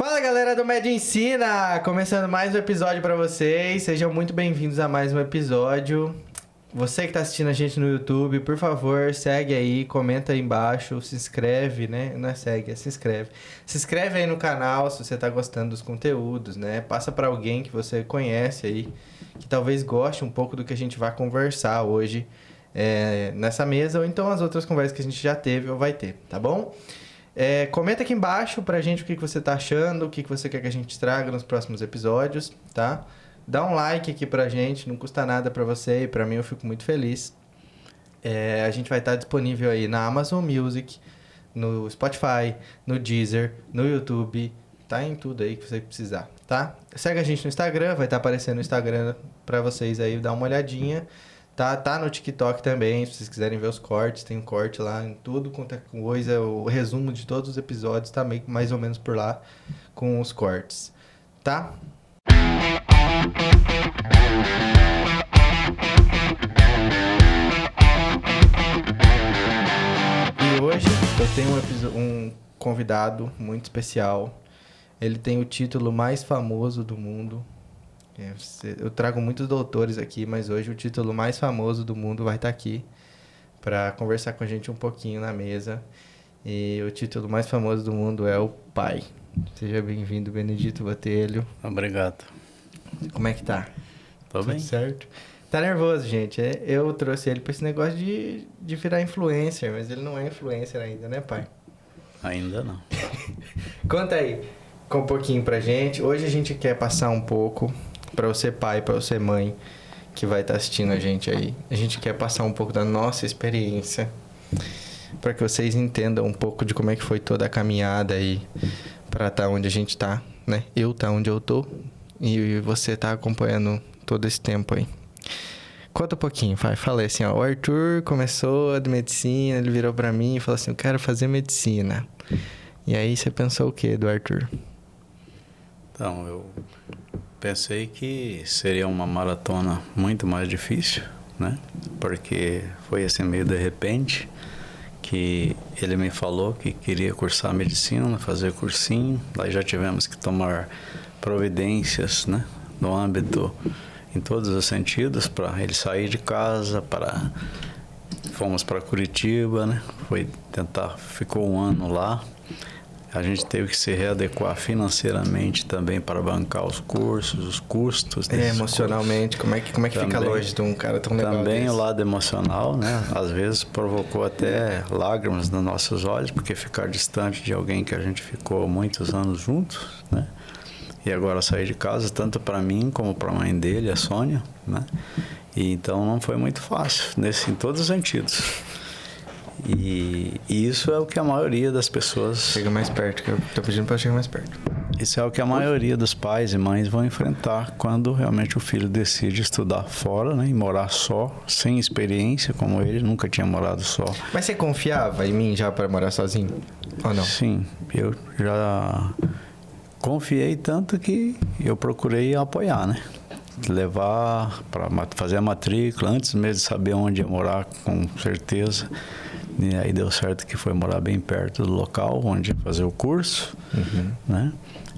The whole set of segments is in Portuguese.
Fala galera do Med Ensina! Começando mais um episódio pra vocês. Sejam muito bem-vindos a mais um episódio. Você que tá assistindo a gente no YouTube, por favor, segue aí, comenta aí embaixo, se inscreve, né? Não é segue, é se inscreve. Se inscreve aí no canal se você tá gostando dos conteúdos, né? Passa pra alguém que você conhece aí, que talvez goste um pouco do que a gente vai conversar hoje nessa mesa, ou então as outras conversas que a gente já teve ou vai ter, tá bom? Comenta aqui embaixo pra gente o que você tá achando, o que você quer que a gente traga nos próximos episódios, tá? Dá um like aqui pra gente, não custa nada pra você e pra mim eu fico muito feliz. A gente vai estar disponível aí na Amazon Music, no Spotify, no Deezer, no YouTube, tá em tudo aí que você precisar, tá? Segue a gente no Instagram, vai estar aparecendo no Instagram pra vocês aí, dá uma olhadinha. Tá no TikTok também, se vocês quiserem ver os cortes, tem um corte lá em tudo quanto é coisa, o resumo de todos os episódios tá meio mais ou menos por lá com os cortes, tá? E hoje eu tenho um convidado muito especial. Ele tem o título mais famoso do mundo. Eu trago muitos doutores aqui, mas hoje o título mais famoso do mundo vai estar aqui para conversar com a gente um pouquinho na mesa. E o título mais famoso do mundo é o Pai. Seja bem-vindo, Benedito Botelho. Obrigado. Como é que tá? Tô bem. Tudo certo? Tá nervoso, gente. Eu trouxe ele para esse negócio de virar influencer, mas ele não é influencer ainda, né, pai? Ainda não. Conta aí com um pouquinho pra gente. Hoje a gente quer passar um pouco para você pai, para você mãe que vai estar assistindo a gente aí. A gente quer passar um pouco da nossa experiência para que vocês entendam um pouco de como é que foi toda a caminhada aí para estar onde a gente tá, né? Eu tá onde eu tô e você tá acompanhando todo esse tempo aí. Conta um pouquinho, vai. Falei assim, ó, o Arthur começou a de medicina, ele virou para mim e falou assim, eu quero fazer medicina. E aí você pensou o quê do Arthur? Então, eu pensei que seria uma maratona muito mais difícil, né? Porque foi assim meio de repente que ele me falou que queria cursar medicina, fazer cursinho. Daí já tivemos que tomar providências, né? No âmbito, em todos os sentidos, para ele sair de casa, fomos para Curitiba, né? Ficou um ano lá. A gente teve que se readequar financeiramente também para bancar os cursos, os custos. Emocionalmente, cursos. Como é que fica longe de um cara tão legal Também desse? o lado emocional, né? Às vezes provocou até lágrimas nos nossos olhos, porque ficar distante de alguém que a gente ficou muitos anos juntos, né? E agora sair de casa, tanto para mim como para a mãe dele, a Sônia, né? E então não foi muito fácil, em todos os sentidos. E isso é o que a maioria das pessoas... Chega mais perto, que eu tô pedindo pra chegar mais perto. Isso é o que a maioria dos pais e mães vão enfrentar quando realmente o filho decide estudar fora, né? E morar só, sem experiência, como ele, nunca tinha morado só. Mas você confiava em mim já para morar sozinho? Ou não? Sim, eu já confiei tanto que eu procurei apoiar, né? Levar para fazer a matrícula, antes mesmo de saber onde ia morar, com certeza. E aí deu certo que foi morar bem perto do local onde ia fazer o curso, né?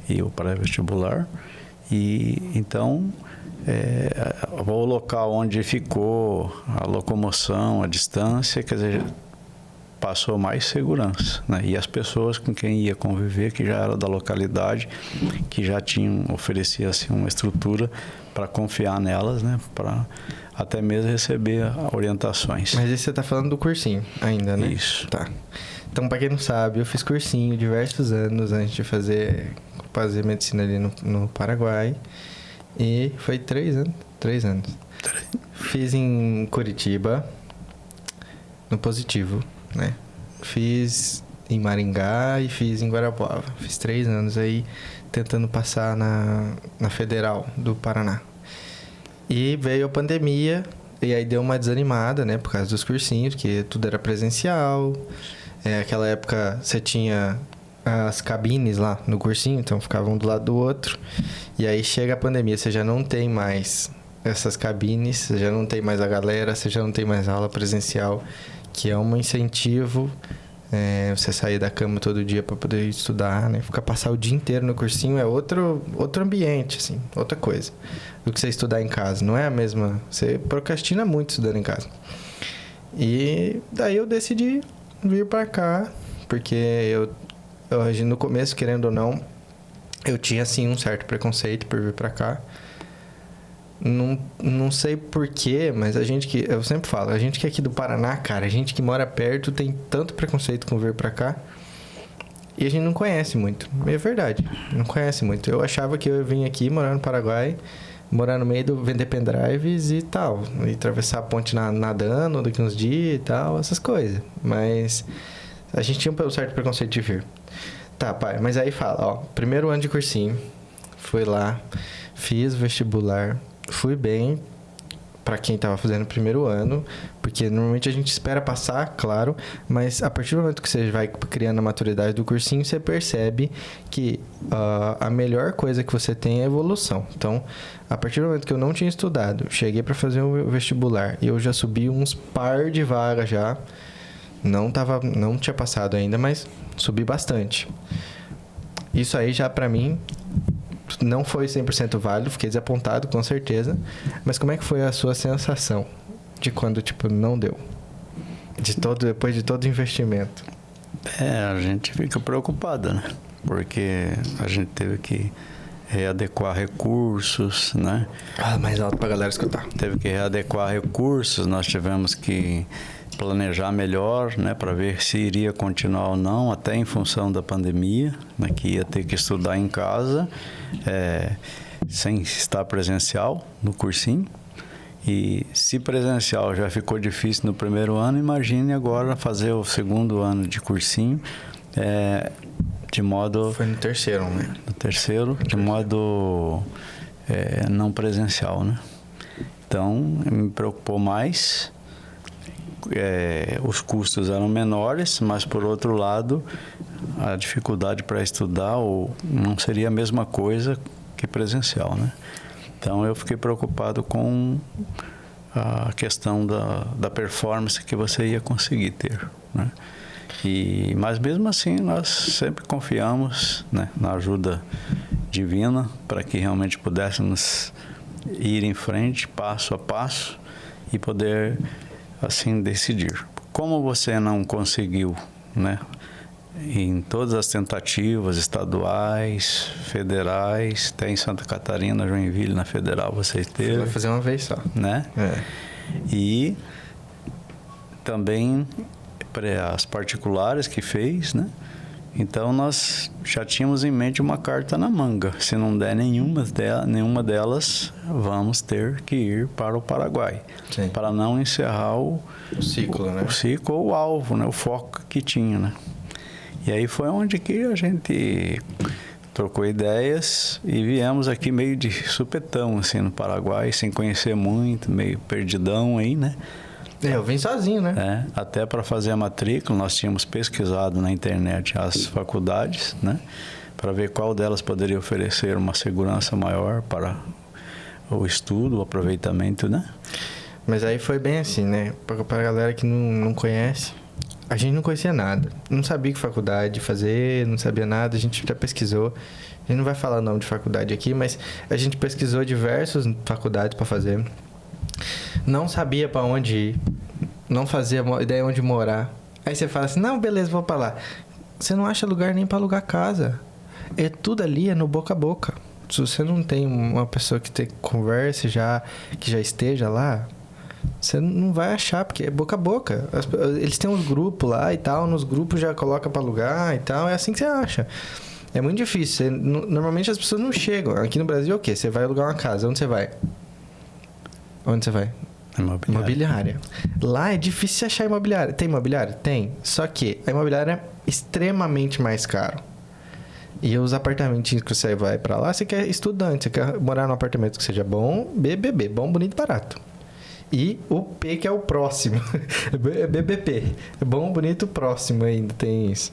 E o pré-vestibular. E então, o local onde ficou, a locomoção, a distância, quer dizer, passou mais segurança, né? E as pessoas com quem ia conviver, que já era da localidade, que já oferecia assim, uma estrutura para confiar nelas, né? Para até mesmo receber orientações. Mas isso você tá falando do cursinho ainda, né? Isso. Tá. Então, pra quem não sabe, eu fiz cursinho diversos anos antes de fazer medicina ali no Paraguai. E foi 3 anos. 3 anos. Fiz em Curitiba, no Positivo, né? Fiz em Maringá e fiz em Guarapuava. Fiz 3 anos aí tentando passar na Federal do Paraná. E veio a pandemia e aí deu uma desanimada, né? Por causa dos cursinhos, que tudo era presencial. Aquela época você tinha as cabines lá no cursinho, então ficavam um do lado do outro. E aí chega a pandemia, você já não tem mais essas cabines, você já não tem mais a galera, você já não tem mais aula presencial, que é um incentivo Você sair da cama todo dia para poder estudar, né? Passar o dia inteiro no cursinho é outro ambiente, assim, outra coisa do que você estudar em casa. Não é a mesma... Você procrastina muito estudando em casa. E daí eu decidi vir para cá, porque eu no começo, querendo ou não, eu tinha, assim, um certo preconceito por vir para cá. Não sei porquê, mas eu sempre falo, a gente que é aqui do Paraná, cara, a gente que mora perto tem tanto preconceito com vir pra cá e a gente não conhece muito. É verdade, não conhece muito. Eu achava que eu ia vir aqui morar no Paraguai, morar no meio do vender pendrives e tal, e atravessar a ponte nadando daqui uns dias e tal, essas coisas. Mas a gente tinha um certo preconceito de vir. Tá, pai, mas aí fala, ó, primeiro ano de cursinho, fui lá, fiz vestibular. Fui bem para quem estava fazendo o primeiro ano, porque normalmente a gente espera passar, claro, mas a partir do momento que você vai criando a maturidade do cursinho, você percebe que a melhor coisa que você tem é a evolução. Então, a partir do momento que eu não tinha estudado, cheguei para fazer o vestibular e eu já subi uns par de vagas já, não tinha passado ainda, mas subi bastante. Isso aí já para mim não foi 100% válido, fiquei desapontado, com certeza. Mas como é que foi a sua sensação de quando, não deu? Depois de todo o investimento. A gente fica preocupado, né? Porque a gente teve que readequar recursos, né? Mais alto pra galera escutar. Teve que readequar recursos, nós tivemos que planejar melhor, né, para ver se iria continuar ou não, até em função da pandemia, né, que ia ter que estudar em casa, sem estar presencial no cursinho. E se presencial já ficou difícil no primeiro ano, imagine agora fazer o segundo ano de cursinho, de modo... Foi no terceiro, né? No terceiro, de modo não presencial, né? Então, me preocupou mais. Os custos eram menores, mas por outro lado a dificuldade para estudar não seria a mesma coisa que presencial, né? Então eu fiquei preocupado com a questão da performance que você ia conseguir ter, né? Mas mesmo assim nós sempre confiamos, né, na ajuda divina para que realmente pudéssemos ir em frente passo a passo e poder assim decidir. Como você não conseguiu, né, em todas as tentativas estaduais, federais, até em Santa Catarina, Joinville, na federal você esteve. Vai fazer uma vez só, né? E também as particulares que fez, né? Então nós já tínhamos em mente uma carta na manga. Se não der nenhuma delas, vamos ter que ir para o Paraguai. Sim. Para não encerrar o ciclo, né? O ciclo ou o alvo, né? O foco que tinha, né? E aí foi onde que a gente trocou ideias e viemos aqui meio de supetão, assim, no Paraguai, sem conhecer muito, meio perdidão aí, né? Eu vim sozinho, né? Até para fazer a matrícula, nós tínhamos pesquisado na internet as faculdades, né? Para ver qual delas poderia oferecer uma segurança maior para o estudo, o aproveitamento, né? Mas aí foi bem assim, né? Para a galera que não conhece, a gente não conhecia nada. Não sabia que faculdade fazer, não sabia nada, a gente já pesquisou. A gente não vai falar o nome de faculdade aqui, mas a gente pesquisou diversas faculdades para fazer. Não sabia para onde ir, não fazia ideia onde morar. Aí você fala assim, não, beleza, vou para lá. Você não acha lugar nem para alugar casa. Tudo ali é no boca a boca. Se você não tem uma pessoa que converse que já esteja lá, você não vai achar, porque é boca a boca. Eles têm uns grupos lá e tal, nos grupos já coloca para alugar e tal, é assim que você acha. É muito difícil. Normalmente as pessoas não chegam. Aqui no Brasil é o quê? Você vai alugar uma casa, onde você vai? Onde você vai? Imobiliária. Lá é difícil achar imobiliária. Tem imobiliária? Tem. Só que a imobiliária é extremamente mais caro. E os apartamentinhos que você vai pra lá, você quer estudante, você quer morar num apartamento que seja bom, BBB, bom, bonito, barato. E o P que é o próximo. BBP. Bom, bonito, próximo ainda, tem isso.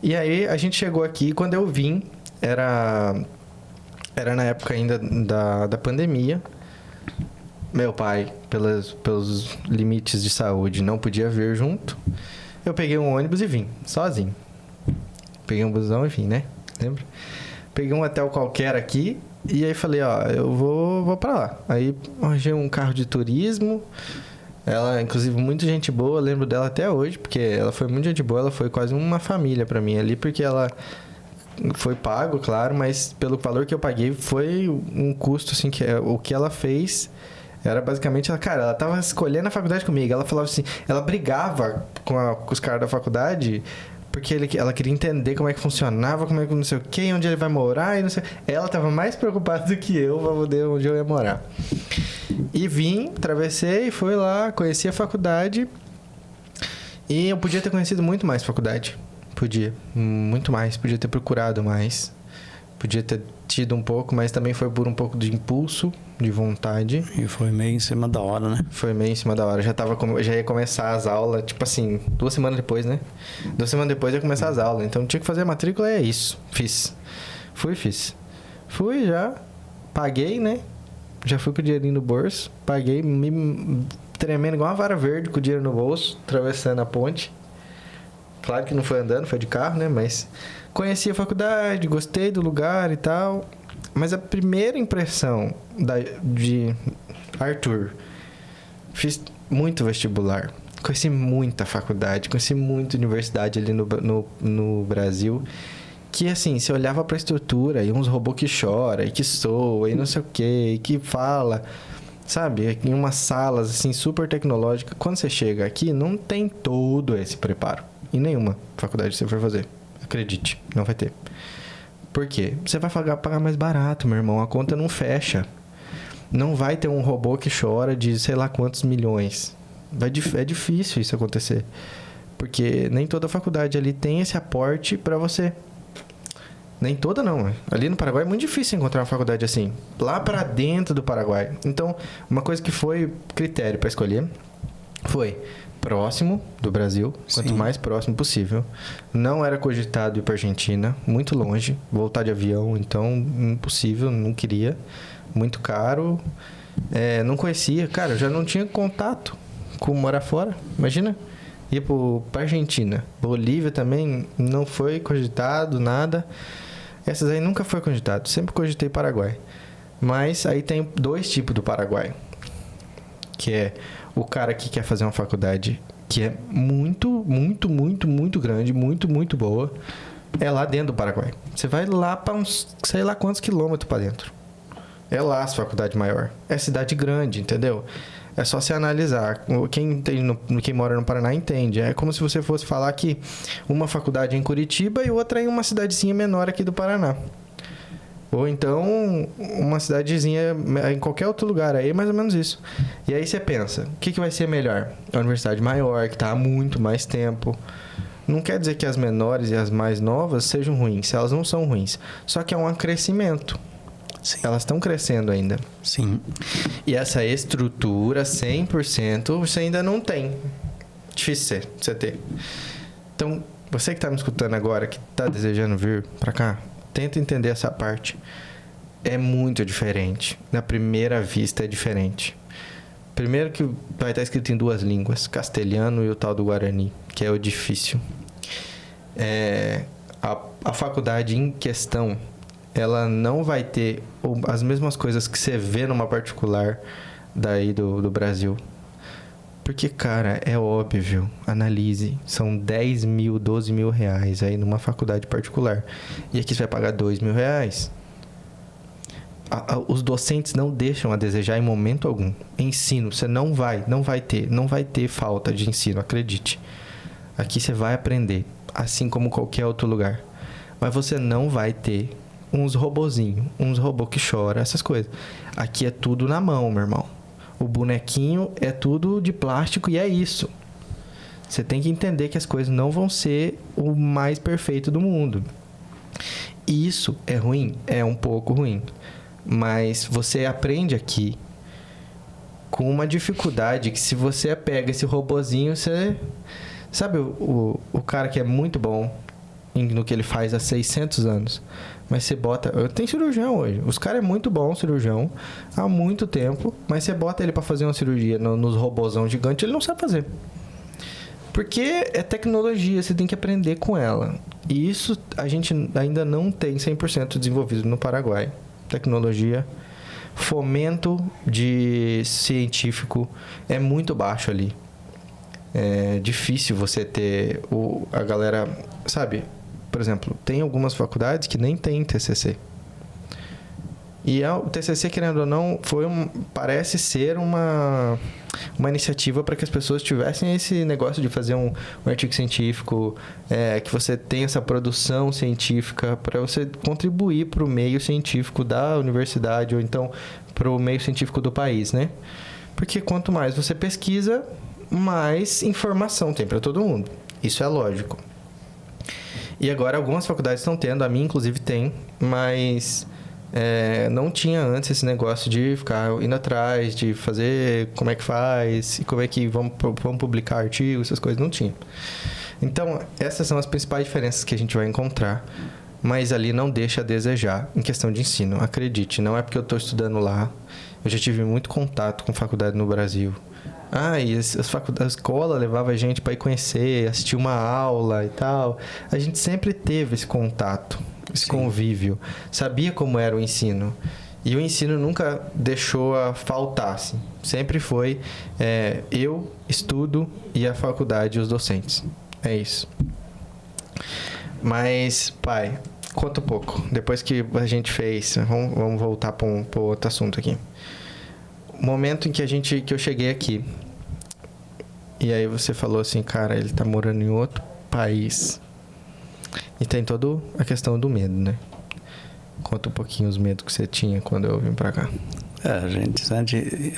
E aí a gente chegou aqui, quando eu vim, era na época ainda da pandemia. Meu pai, pelos limites de saúde, não podia vir junto. Eu peguei um ônibus e vim, sozinho. Peguei um busão e vim, né? Lembra? Peguei um hotel qualquer aqui e aí falei, ó, eu vou pra lá. Aí arranjei um carro de turismo. Ela, inclusive, muito gente boa, lembro dela até hoje, porque ela foi muito gente boa, ela foi quase uma família pra mim ali, porque ela foi pago, claro, mas pelo valor que eu paguei foi um custo, assim, que o que ela fez era basicamente, ela tava escolhendo a faculdade comigo, ela falava assim, ela brigava com os caras da faculdade, porque ela queria entender como é que funcionava, como é que não sei o que, onde ele vai morar e não sei. Ela tava mais preocupada do que eu pra poder onde eu ia morar. E vim, atravessei, fui lá, conheci a faculdade. E eu podia ter conhecido muito mais faculdade. Podia, muito mais. Podia ter procurado mais. Podia ter tido um pouco, mas também foi por um pouco de impulso, de vontade. E foi meio em cima da hora, né? Foi meio em cima da hora. Já ia começar as aulas, tipo assim, 2 semanas depois, né? 2 semanas depois ia começar as aulas. Então tinha que fazer a matrícula e é isso. Fiz. Fiz. Fui já, paguei, né? Já fui com o dinheirinho no bolso. Paguei, me tremendo igual uma vara verde com o dinheiro no bolso, atravessando a ponte. Claro que não foi andando, foi de carro, né? Mas conheci a faculdade, gostei do lugar e tal. Mas a primeira impressão de Arthur, fiz muito vestibular. Conheci muita faculdade, conheci muita universidade ali no Brasil. Que assim, você olhava pra estrutura e uns robôs que choram, e que soa, e não sei o que, e que fala, sabe? Em umas salas assim super tecnológicas. Quando você chega aqui, não tem todo esse preparo. Em nenhuma faculdade que você for fazer. Acredite, não vai ter. Por quê? Você vai pagar mais barato, meu irmão. A conta não fecha. Não vai ter um robô que chora de sei lá quantos milhões. É difícil isso acontecer. Porque nem toda faculdade ali tem esse aporte pra você. Nem toda não. Ali no Paraguai é muito difícil encontrar uma faculdade assim. Lá pra dentro do Paraguai. Então, uma coisa que foi critério pra escolher foi próximo do Brasil, quanto mais próximo possível. Não era cogitado ir pra Argentina, muito longe, voltar de avião, então impossível, não queria. Muito caro. Não conhecia, cara, eu já não tinha contato com morar fora, imagina. Ia pra Argentina. Bolívia também não foi cogitado, nada. Essas aí nunca foi cogitado, sempre cogitei Paraguai. Mas aí tem 2 tipos do Paraguai. Que é o cara que quer fazer uma faculdade que é muito, muito, muito, muito grande, muito, muito boa. É lá dentro do Paraguai. Você vai lá para uns, sei lá quantos quilômetros para dentro. É lá a faculdade maior. É cidade grande, entendeu? É só se analisar. Quem mora no Paraná entende. É como se você fosse falar que uma faculdade é em Curitiba e outra em uma cidadezinha menor aqui do Paraná. Ou então uma cidadezinha em qualquer outro lugar. Aí é mais ou menos isso. E aí você pensa, o que vai ser melhor? A universidade maior, que está há muito mais tempo. Não quer dizer que as menores e as mais novas sejam ruins. Elas não são ruins. Só que é um crescimento. Sim. Elas estão crescendo ainda. Sim. E essa estrutura 100% você ainda não tem. Difícil você ter. Então, você que está me escutando agora, que está desejando vir para cá, tenta entender essa parte. É muito diferente. Na primeira vista é diferente. Primeiro que vai estar escrito em 2 línguas. Castelhano e o tal do Guarani, que é o difícil. A faculdade em questão, ela não vai ter as mesmas coisas que você vê numa particular daí do Brasil. Porque, cara, é óbvio, analise, são 10 mil, 12 mil reais aí numa faculdade particular. E aqui você vai pagar 2 mil reais. Os docentes não deixam a desejar em momento algum. Ensino, você não vai ter falta de ensino, acredite. Aqui você vai aprender, assim como qualquer outro lugar. Mas você não vai ter uns robozinhos, uns robôs que choram, essas coisas. Aqui é tudo na mão, meu irmão. O bonequinho é tudo de plástico e é isso. Você tem que entender que as coisas não vão ser o mais perfeito do mundo. Isso é ruim? É um pouco ruim. Mas você aprende aqui com uma dificuldade que se você pega esse robozinho, você... Sabe o cara que é muito bom no que ele faz há 600 anos? Mas você bota... Tem cirurgião hoje. Os caras é muito bom cirurgião há muito tempo, mas você bota ele pra fazer uma cirurgia nos robôzão gigante, ele não sabe fazer. Porque é tecnologia, você tem que aprender com ela. E isso a gente ainda não tem 100% desenvolvido no Paraguai. Tecnologia, fomento de científico é muito baixo ali. É difícil você ter a galera, sabe? Por exemplo, tem algumas faculdades que nem tem TCC. E o TCC, querendo ou não, parece ser uma iniciativa para que as pessoas tivessem esse negócio de fazer um artigo científico, que você tenha essa produção científica para você contribuir para o meio científico da universidade ou então para o meio científico do país, né? Porque quanto mais você pesquisa, mais informação tem para todo mundo. Isso é lógico. E agora algumas faculdades estão tendo, a minha inclusive tem, mas não tinha antes esse negócio de ficar indo atrás, de fazer como é que faz, e como é que vamos publicar artigos, essas coisas, não tinha. Então, essas são as principais diferenças que a gente vai encontrar, mas ali não deixa a desejar em questão de ensino. Acredite, não é porque eu estou estudando lá, eu já tive muito contato com faculdade no Brasil. E a escola levava a gente para ir conhecer, assistir uma aula e tal. A gente sempre teve esse contato, esse Sim. convívio. Sabia como era o ensino. E o ensino nunca deixou a faltar, assim. Sempre foi eu, estudo e a faculdade e os docentes. É isso. Mas, pai, conta um pouco. Depois que a gente fez, vamos voltar para outro assunto aqui. Momento em que eu cheguei aqui. E aí você falou assim, cara, ele tá morando em outro país. E tem toda a questão do medo, né? Conta um pouquinho os medos que você tinha quando eu vim pra cá. A gente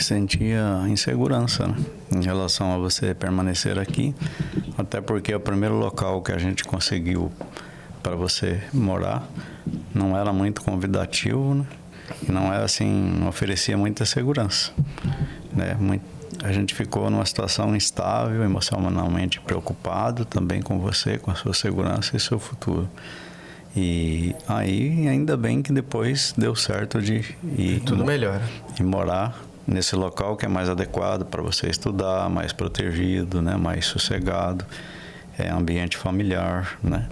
sentia insegurança, né? Em relação a você permanecer aqui. Até porque o primeiro local que a gente conseguiu para você morar não era muito convidativo, né? E não era assim, não oferecia muita segurança, né? A gente ficou numa situação instável, emocionalmente preocupado também com você, com a sua segurança e seu futuro. E aí, ainda bem que depois deu certo de ir tudo melhora. E morar nesse local que é mais adequado para você estudar, mais protegido, né? Mais sossegado, ambiente familiar, né?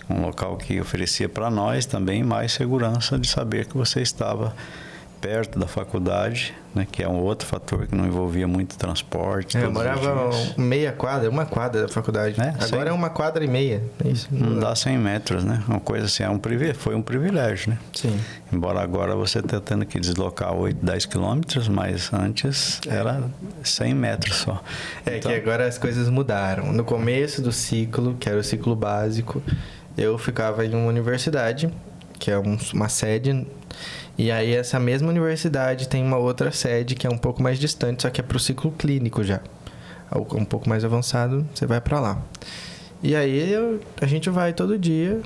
Um local que oferecia para nós também mais segurança de saber que você estava perto da faculdade, né, que é um outro fator que não envolvia muito transporte. Eu morava uma quadra da faculdade. Agora é 1,5 quadra. Isso, não dá 100 metros, né? Uma coisa assim, foi um privilégio, né? Sim. Embora agora você esteja tendo que deslocar 8, 10 quilômetros, mas antes era 100 metros só. Então, que agora as coisas mudaram. No começo do ciclo, que era o ciclo básico, eu ficava em uma universidade, que é uma sede, e aí essa mesma universidade tem uma outra sede que é um pouco mais distante, só que é pro ciclo clínico já. Um pouco mais avançado, você vai para lá. E aí a gente vai todo dia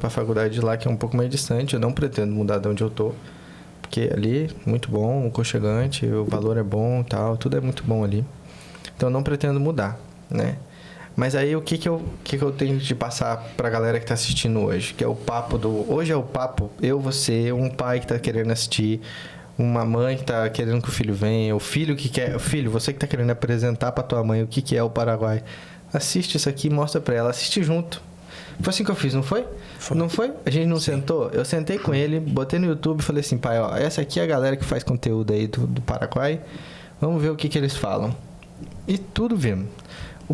pra faculdade de lá, que é um pouco mais distante. Eu não pretendo mudar de onde eu tô, porque ali, muito bom, aconchegante, o valor é bom e tal, tudo é muito bom ali. Então eu não pretendo mudar, né? Mas aí o que eu tenho de passar pra galera que tá assistindo hoje? Que é o papo hoje é o papo, você, um pai que tá querendo assistir, uma mãe que tá querendo que o filho venha, o filho que quer... Filho, você que tá querendo apresentar pra tua mãe o que é o Paraguai. Assiste isso aqui, mostra pra ela, assiste junto. Foi assim que eu fiz, não foi? Não foi? A gente não sentou? Eu sentei com ele, botei no YouTube e falei assim, pai, ó, essa aqui é a galera que faz conteúdo aí do Paraguai. Vamos ver o que eles falam. E tudo vimos.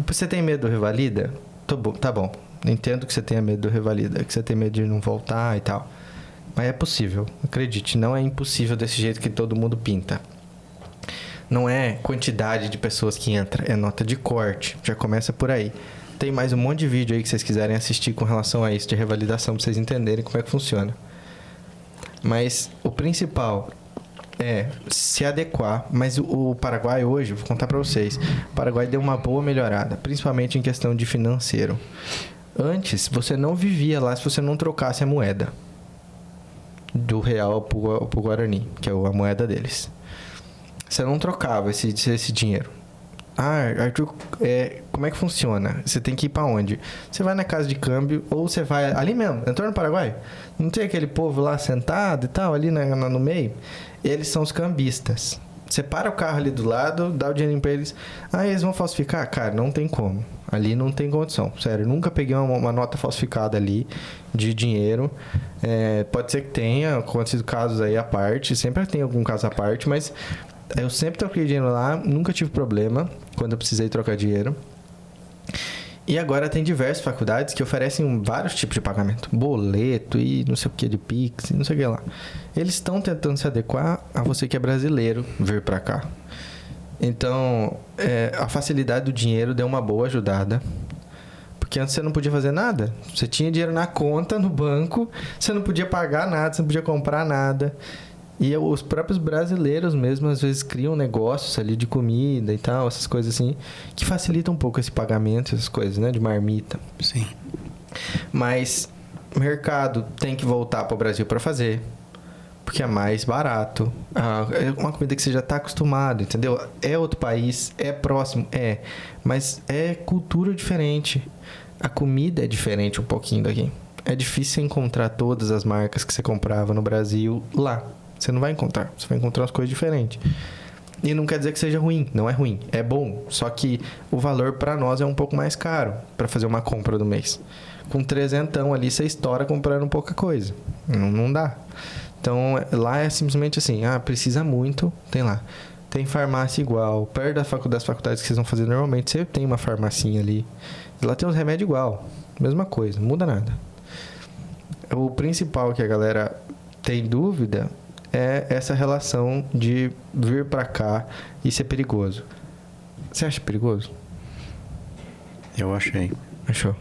Você tem medo do Revalida? Tá bom. Entendo que você tenha medo do Revalida, que você tem medo de não voltar e tal. Mas é possível. Acredite, não é impossível desse jeito que todo mundo pinta. Não é quantidade de pessoas que entra, é nota de corte. Já começa por aí. Tem mais um monte de vídeo aí que vocês quiserem assistir com relação a isso de revalidação, pra vocês entenderem como é que funciona. Mas o principal é se adequar. Mas o Paraguai hoje, vou contar pra vocês, o Paraguai deu uma boa melhorada, principalmente em questão de financeiro. Antes, você não vivia lá se você não trocasse a moeda do real pro Guarani, que é a moeda deles. Você não trocava esse dinheiro. Arthur, como é que funciona? Você tem que ir pra onde? Você vai na casa de câmbio ou você vai ali mesmo, entrou no Paraguai? Não tem aquele povo lá sentado e tal, ali no meio? Eles são os cambistas. Você para o carro ali do lado, dá o dinheirinho pra eles. Eles vão falsificar? Cara, não tem como. Ali não tem condição, sério. Nunca peguei uma nota falsificada ali de dinheiro. Pode ser que tenha acontecido casos aí à parte, sempre tem algum caso à parte, mas eu sempre troquei dinheiro lá, nunca tive problema quando eu precisei trocar dinheiro. E agora tem diversas faculdades que oferecem vários tipos de pagamento. Boleto e não sei o que de Pix e não sei o que lá. Eles estão tentando se adequar a você que é brasileiro vir pra cá. Então, a facilidade do dinheiro deu uma boa ajudada. Porque antes você não podia fazer nada. Você tinha dinheiro na conta, no banco, você não podia pagar nada, você não podia comprar nada. E os próprios brasileiros mesmo, às vezes, criam negócios ali de comida e tal, essas coisas assim, que facilitam um pouco esse pagamento, essas coisas, né? De marmita. Sim. Mas o mercado tem que voltar para o Brasil para fazer, porque é mais barato. É uma comida que você já está acostumado, entendeu? É outro país, é próximo, mas é cultura diferente. A comida é diferente um pouquinho daqui. É difícil encontrar todas as marcas que você comprava no Brasil lá. Você não vai encontrar. Você vai encontrar umas coisas diferentes. E não quer dizer que seja ruim. Não é ruim. É bom. Só que o valor para nós é um pouco mais caro para fazer uma compra do mês. Com 300 ali, você estoura comprando pouca coisa. Não dá. Então, lá é simplesmente assim. Precisa muito. Tem lá. Tem farmácia igual. Perto das faculdades que vocês vão fazer normalmente, você tem uma farmacinha ali. E lá tem uns remédios igual. Mesma coisa. Não muda nada. O principal que a galera tem dúvida é essa relação de vir pra cá e ser perigoso. Você acha perigoso? Eu achei. Achou?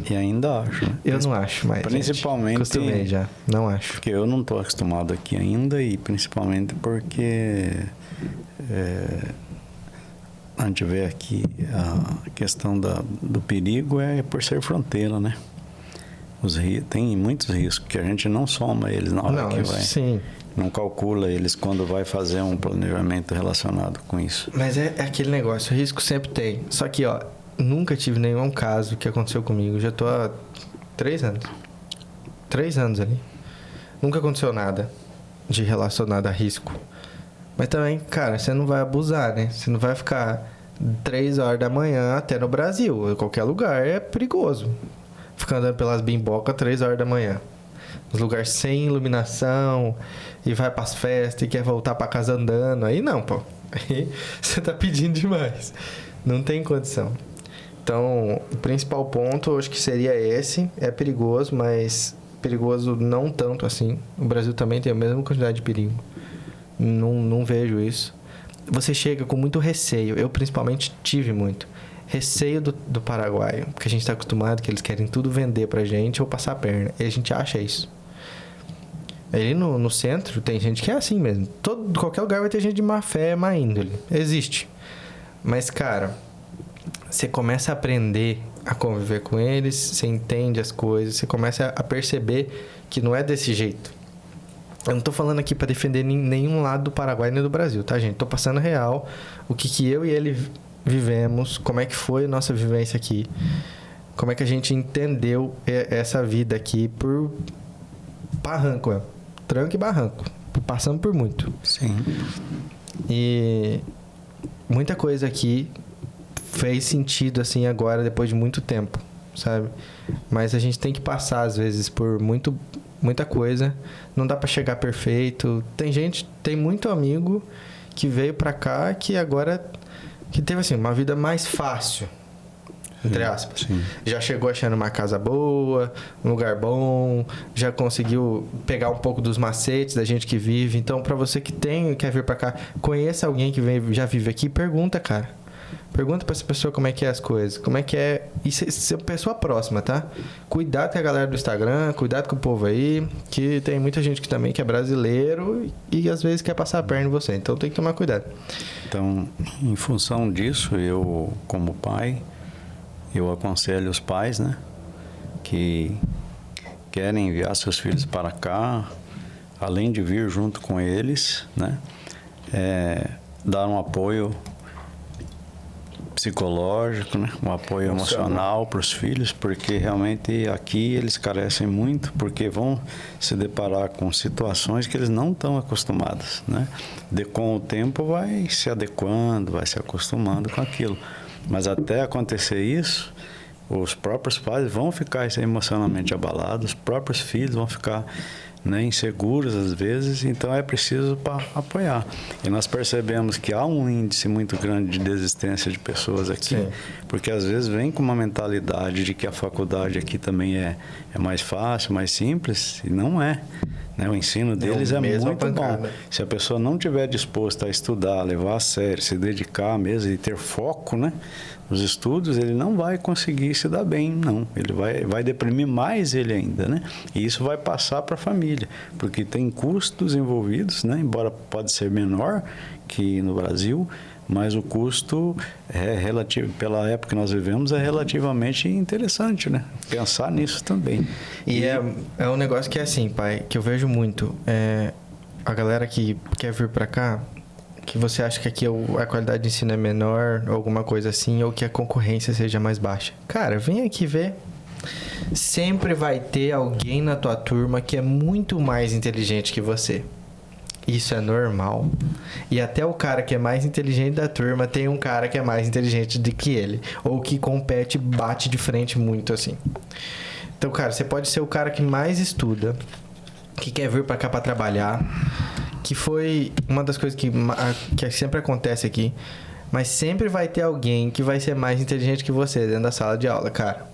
E ainda acho. Né? Eu não acho mais. Principalmente. Acostumei já. Não acho. Porque eu não estou acostumado aqui ainda e principalmente porque a gente vê aqui a questão do perigo é por ser fronteira, né? Tem muitos riscos que a gente não soma eles na hora que vai. Sim. Não calcula eles quando vai fazer um planejamento relacionado com isso. Mas é aquele negócio, o risco sempre tem. Só que, nunca tive nenhum caso que aconteceu comigo. Já tô há 3 anos. 3 anos ali. Nunca aconteceu nada de relacionado a risco. Mas também, cara, você não vai abusar, né? Você não vai ficar 3 horas da manhã até no Brasil. Em qualquer lugar é perigoso. Ficar andando pelas bimbocas 3 horas da manhã. Nos lugares sem iluminação. E vai pras festas e quer voltar pra casa andando. Aí não, pô. Aí você tá pedindo demais. Não tem condição. Então, o principal ponto, eu acho que seria esse. É perigoso, mas perigoso não tanto assim. O Brasil também tem a mesma quantidade de perigo. Não vejo isso. Você chega com muito receio. Eu, principalmente, tive muito. Receio do paraguaio. Porque a gente tá acostumado que eles querem tudo vender pra gente ou passar a perna. E a gente acha isso. Ali no centro, tem gente que é assim mesmo. Qualquer lugar vai ter gente de má fé, má índole. Existe. Mas, cara, você começa a aprender a conviver com eles, você entende as coisas, você começa a perceber que não é desse jeito. Eu não tô falando aqui para defender nenhum lado do Paraguai nem do Brasil, tá, gente? Tô passando real o que eu e ele vivemos, como é que foi a nossa vivência aqui, como é que a gente entendeu essa vida aqui por barranco, tranco e barranco, passando por muito. Sim. E muita coisa aqui fez sentido assim agora, depois de muito tempo, sabe? Mas a gente tem que passar, às vezes, por muita coisa. Não dá pra chegar perfeito. Tem muito amigo que veio pra cá que agora... que teve, assim, uma vida mais fácil, entre aspas. Sim. Já chegou achando uma casa boa, um lugar bom, já conseguiu pegar um pouco dos macetes da gente que vive. Então, pra você que quer vir pra cá, conheça alguém que já vive aqui, pergunta, cara. Pergunta pra essa pessoa como é que é as coisas, como é que é... E ser pessoa próxima, tá? Cuidado com a galera do Instagram, cuidado com o povo aí, que tem muita gente que também que é brasileiro e às vezes quer passar a perna em você. Então, tem que tomar cuidado. Então, em função disso, eu, como pai, eu aconselho os pais, né, que querem enviar seus filhos para cá, além de vir junto com eles, né, dar um apoio psicológico, né, um apoio emocional para os filhos, porque realmente aqui eles carecem muito, porque vão se deparar com situações que eles não estão acostumados, né? Com o tempo vai se adequando, vai se acostumando com aquilo. Mas até acontecer isso, os próprios pais vão ficar emocionalmente abalados, os próprios filhos vão ficar, né, inseguros às vezes, então é preciso apoiar. E nós percebemos que há um índice muito grande de desistência de pessoas aqui, sim, porque às vezes vem com uma mentalidade de que a faculdade aqui também é mais fácil, mais simples, e não é. Né? O ensino deles é muito bom. Se a pessoa não estiver disposta a estudar, levar a sério, se dedicar mesmo e ter foco, né, nos estudos, ele não vai conseguir se dar bem, não. Ele vai deprimir mais ele ainda, né? E isso vai passar para a família, porque tem custos envolvidos, né? Embora pode ser menor que no Brasil, mas o custo é relativo, pela época que nós vivemos, é relativamente interessante, né? Pensar nisso também. E é um negócio que é assim, pai, que eu vejo muito. A galera que quer vir para cá, que você acha que aqui a qualidade de ensino é menor, alguma coisa assim, ou que a concorrência seja mais baixa. Cara, vem aqui ver. Sempre vai ter alguém na tua turma que é muito mais inteligente que você. Isso é normal. E até o cara que é mais inteligente da turma tem um cara que é mais inteligente do que ele. Ou que compete, bate de frente muito assim. Então, cara, você pode ser o cara que mais estuda, que quer vir pra cá pra trabalhar, que foi uma das coisas que sempre acontece aqui. Mas sempre vai ter alguém que vai ser mais inteligente que você dentro da sala de aula, cara.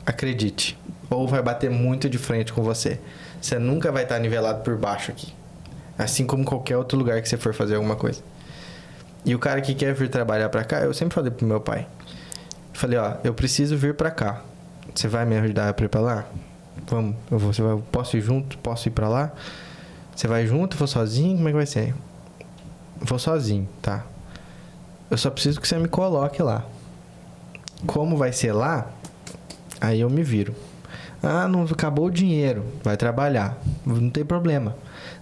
Acredite. Ou vai bater muito de frente com você. Você nunca vai estar nivelado por baixo aqui. Assim como qualquer outro lugar que você for fazer alguma coisa. E o cara que quer vir trabalhar pra cá, eu sempre falei pro meu pai. Falei, ó, eu preciso vir pra cá. Você vai me ajudar a ir pra lá? Vamos, posso ir junto? Posso ir pra lá? Você vai junto? Vou sozinho? Como é que vai ser? Vou sozinho, tá? Eu só preciso que você me coloque lá. Como vai ser lá? Aí eu me viro. Ah, não acabou o dinheiro. Vai trabalhar. Não tem problema.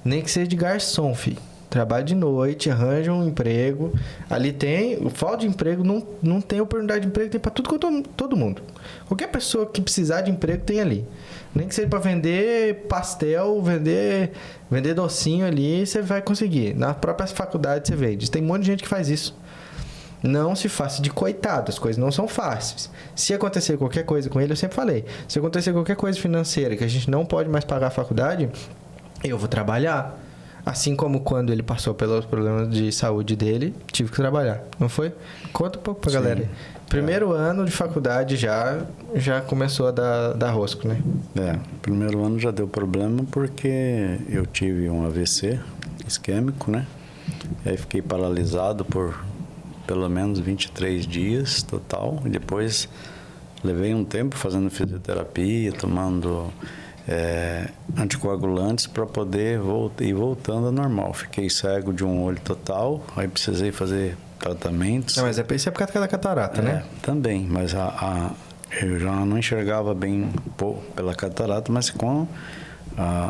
Nem que seja de garçom, filho. Trabalha de noite, arranja um emprego. Ali tem... O falta de emprego, não tem oportunidade de emprego. Tem pra todo mundo. Qualquer pessoa que precisar de emprego tem ali. Nem que seja pra vender pastel, vender docinho ali, você vai conseguir. Na própria faculdade você vende. Tem um monte de gente que faz isso. Não se faça de coitado, as coisas não são fáceis. Se acontecer qualquer coisa com ele, eu sempre falei, se acontecer qualquer coisa financeira que a gente não pode mais pagar a faculdade, eu vou trabalhar. Assim como quando ele passou pelos problemas de saúde dele, tive que trabalhar, não foi? Conta um pouco pra galera aí. Primeiro ano de faculdade já começou a dar rosco, né? Primeiro ano já deu problema porque eu tive um AVC isquêmico, né? E aí fiquei paralisado por pelo menos 23 dias total. E depois levei um tempo fazendo fisioterapia, tomando anticoagulantes para poder ir voltando ao normal. Fiquei cego de um olho total, aí precisei fazer tratamentos. Mas isso é por causa da catarata, né? Também, mas eu já não enxergava bem pela catarata, mas com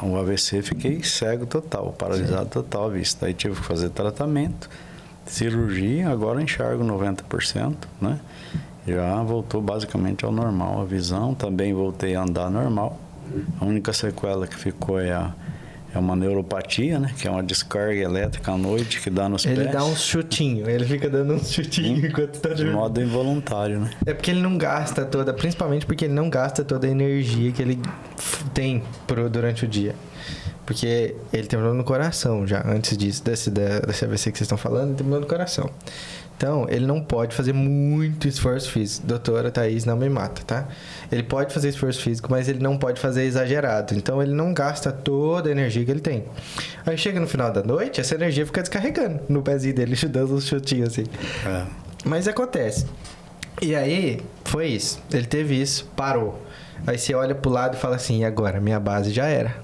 o AVC fiquei cego total, paralisado total à vista. Aí tive que fazer tratamento, cirurgia, agora enxergo 90%, né? Já voltou basicamente ao normal a visão, também voltei a andar normal. A única sequela que ficou é uma neuropatia, né? Que é uma descarga elétrica à noite que dá nos pés. Ele dá uns chutinhos, ele fica dando uns chutinhos enquanto tá dormindo. De modo involuntário, né? É porque ele não gasta principalmente porque ele não gasta toda a energia que ele tem durante o dia. Porque ele tem problema no coração já, antes disso, desse AVC que vocês estão falando, ele tem problema no coração. Então, ele não pode fazer muito esforço físico. Doutora Thaís não me mata, tá? Ele pode fazer esforço físico, mas ele não pode fazer exagerado. Então, ele não gasta toda a energia que ele tem. Aí chega no final da noite, essa energia fica descarregando no pezinho dele, dando uns chutinhos assim. Mas acontece. E aí, foi isso. Ele teve isso, parou. Aí você olha pro lado e fala assim, e agora? Minha base já era.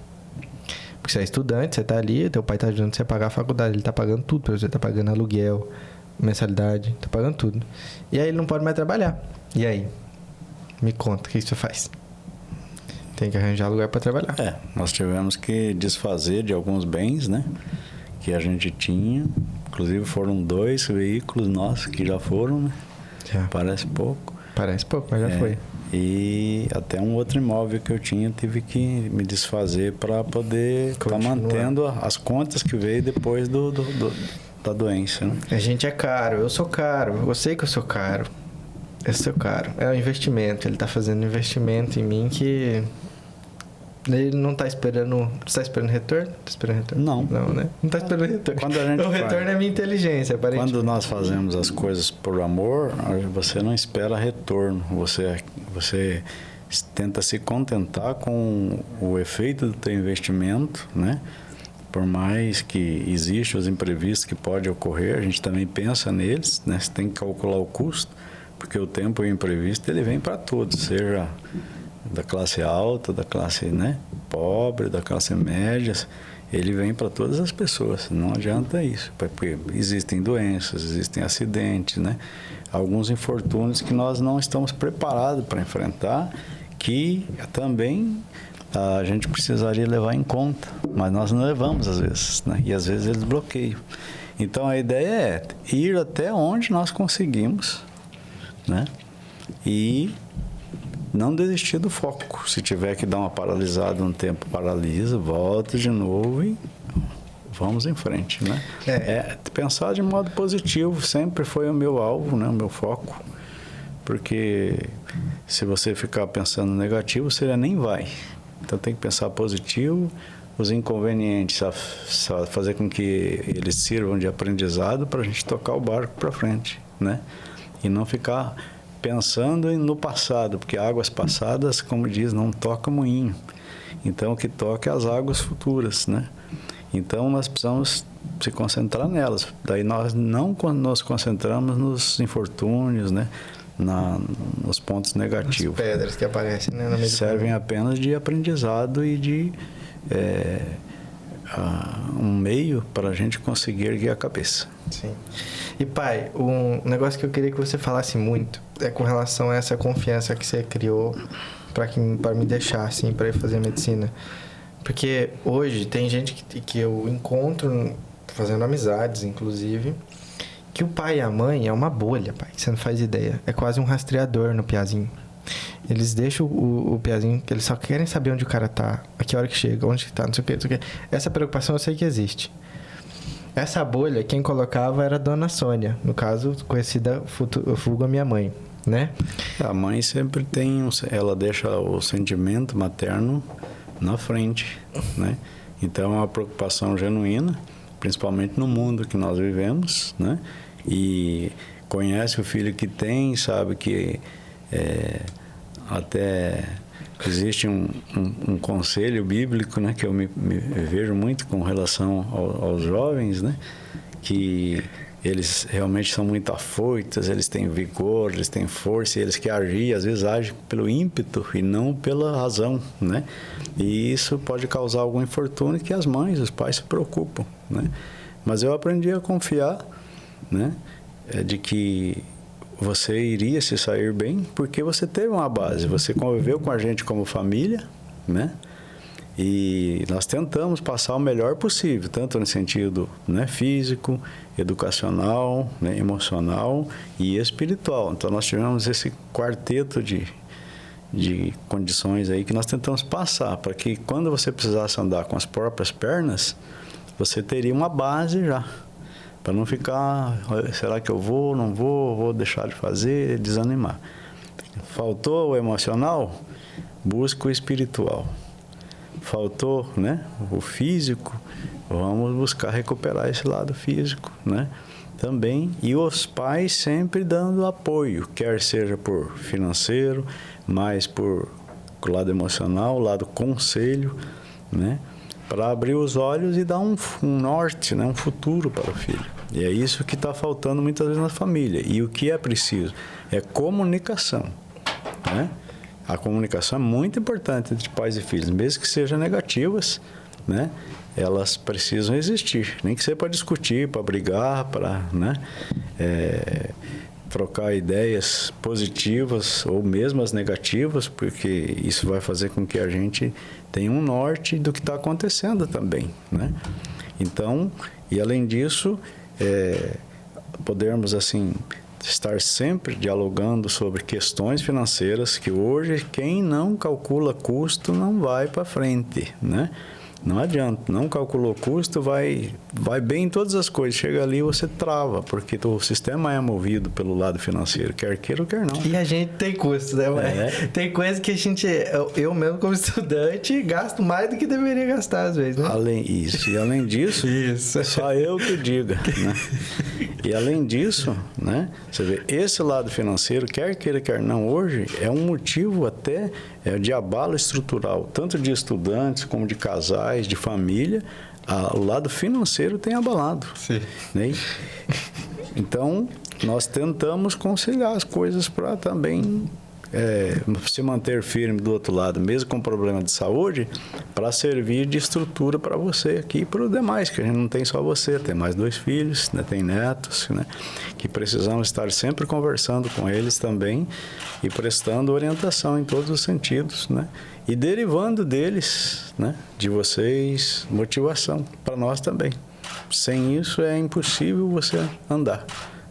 Porque você é estudante, você tá ali, teu pai tá ajudando você a pagar a faculdade, ele tá pagando tudo pra você, tá pagando aluguel, mensalidade, tá pagando tudo. E aí ele não pode mais trabalhar. E aí? Me conta, o que você faz? Tem que arranjar lugar para trabalhar. Nós tivemos que desfazer de alguns bens, né? Que a gente tinha. Inclusive foram 2 veículos nossos que já foram, né? Já. Parece pouco. Parece pouco, mas já foi. E até um outro imóvel que eu tinha, tive que me desfazer para poder estar mantendo as contas que veio depois da doença, né? A gente é caro, eu sou caro, eu sei que eu sou caro. Esse é seu caro. É um investimento. Ele tá fazendo um investimento em mim que... Ele não tá esperando... Você tá esperando retorno? Tá esperando retorno? Não. Não, né? Não tá esperando retorno. Quando a gente o retorno é minha inteligência, aparentemente. Quando nós fazemos as coisas por amor, você não espera retorno. Você tenta se contentar com o efeito do teu investimento, né? Por mais que existam os imprevistos que podem ocorrer, a gente também pensa neles, né? Você tem que calcular o custo, porque o tempo imprevisto ele vem para todos, seja da classe alta, da classe, né, pobre, da classe média, ele vem para todas as pessoas. Não adianta isso, porque existem doenças, existem acidentes, né? Alguns infortúnios que nós não estamos preparados para enfrentar, que também a gente precisaria levar em conta, mas nós não levamos às vezes, né? E às vezes eles bloqueiam. Então a ideia é ir até onde nós conseguimos, né? E não desistir do foco. Se tiver que dar uma paralisada um tempo, paralisa, volta de novo e vamos em frente, né? Pensar de modo positivo sempre foi o meu alvo, né? O meu foco. Porque se você ficar pensando negativo, você nem vai. Então tem que pensar positivo, os inconvenientes, fazer com que eles sirvam de aprendizado para a gente tocar o barco para frente, né? E não ficar pensando no passado, porque águas passadas, como diz, não toca moinho. Então o que toca é as águas futuras, né? Então nós precisamos se concentrar nelas. Daí nós não nos concentramos nos infortúnios, né? Nos pontos negativos. As pedras que aparecem, né, no meio servem apenas de aprendizado e de um meio para a gente conseguir erguer a cabeça. Sim. E pai, um negócio que eu queria que você falasse muito é com relação a essa confiança que você criou para me deixar assim, para ir fazer medicina. Porque hoje tem gente que eu encontro fazendo amizades, inclusive, que o pai e a mãe é uma bolha, pai. Você não faz ideia. É quase um rastreador no piazinho. Eles deixam o piazinho, que eles só querem saber onde o cara tá, a que hora que chega, onde que tá, não sei o que, não sei o que. Essa preocupação eu sei que existe. Essa bolha, quem colocava era a dona Sônia, no caso, conhecida vulgo a minha mãe, né? A mãe sempre tem, ela deixa o sentimento materno na frente, né? Então é uma preocupação genuína, principalmente no mundo que nós vivemos, né? E conhece o filho que tem, sabe que até existe um conselho bíblico, né, que eu me vejo muito com relação aos jovens, né, que eles realmente são muito afoitos, eles têm vigor, eles têm força, e eles que agem, às vezes agem pelo ímpeto e não pela razão, né? E isso pode causar algum infortúnio que as mães, os pais se preocupam, né? Mas eu aprendi a confiar, né, de que você iria se sair bem porque você teve uma base, você conviveu com a gente como família, né? E nós tentamos passar o melhor possível, tanto no sentido, né, físico, educacional, né, emocional e espiritual. Então nós tivemos esse quarteto de condições aí que nós tentamos passar, para que quando você precisasse andar com as próprias pernas, você teria uma base já, para não ficar, será que eu vou, não vou deixar de fazer, desanimar. Faltou o emocional? Busca o espiritual. Faltou, né, o físico? Vamos buscar recuperar esse lado físico, né? Também. E os pais sempre dando apoio, quer seja por financeiro, mais por lado emocional, lado conselho, né? Para abrir os olhos e dar um norte, né? Um futuro para o filho. E é isso que está faltando muitas vezes na família. E o que é preciso? É comunicação, né? A comunicação é muito importante entre pais e filhos, mesmo que sejam negativas, né? Elas precisam existir, nem que seja para discutir, para brigar, para, né, trocar ideias positivas ou mesmo as negativas, porque isso vai fazer com que a gente tenha um norte do que está acontecendo também, né? Então, e além disso, podermos assim estar sempre dialogando sobre questões financeiras, que hoje quem não calcula custo não vai para frente, né? Não adianta, não calculou custo, vai bem em todas as coisas. Chega ali e você trava, porque o sistema é movido pelo lado financeiro, quer queira ou quer não. E a gente tem custo, né, mãe? Tem coisa que a gente, eu mesmo como estudante, gasto mais do que deveria gastar às vezes, né? Além disso, só eu que diga, né? E além disso, né, você vê, esse lado financeiro, quer queira, quer não, hoje é um motivo até de abalo estrutural, tanto de estudantes como de casais, de família. O lado financeiro tem abalado. Sim. Né? Então, nós tentamos conciliar as coisas para também se manter firme do outro lado, mesmo com problema de saúde, para servir de estrutura para você aqui e para os demais, que a gente não tem só você, tem mais 2 filhos, né? Tem netos, né? Que precisamos estar sempre conversando com eles também e prestando orientação em todos os sentidos, né? E derivando deles, né? De vocês, motivação para nós também. Sem isso é impossível você andar,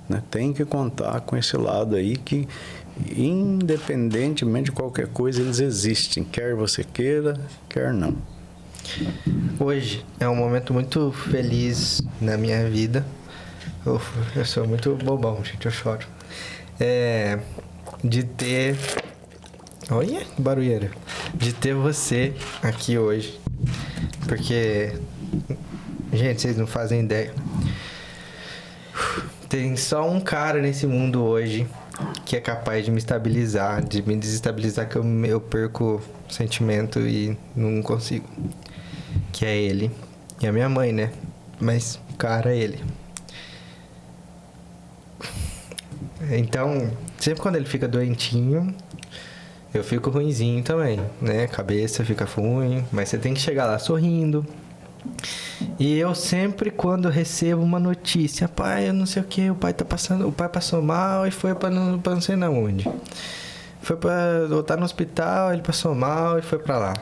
né? Tem que contar com esse lado aí que, independentemente de qualquer coisa, eles existem, quer você queira, quer não. Hoje é um momento muito feliz na minha vida. Eu sou muito bobão, gente, eu choro. De ter... Olha que barulheira. De ter você aqui hoje. Porque, gente, vocês não fazem ideia. Tem só um cara nesse mundo hoje que é capaz de me estabilizar, de me desestabilizar, que eu perco o sentimento e não consigo. Que é ele. E a minha mãe, né? Mas o cara é ele. Então, sempre quando ele fica doentinho, eu fico ruinzinho também, né? Cabeça fica ruim, mas você tem que chegar lá sorrindo. E eu sempre, quando recebo uma notícia, pai, eu não sei o que, o pai passou mal e foi pra não sei na onde. Foi pra voltar no hospital, ele passou mal e foi pra lá.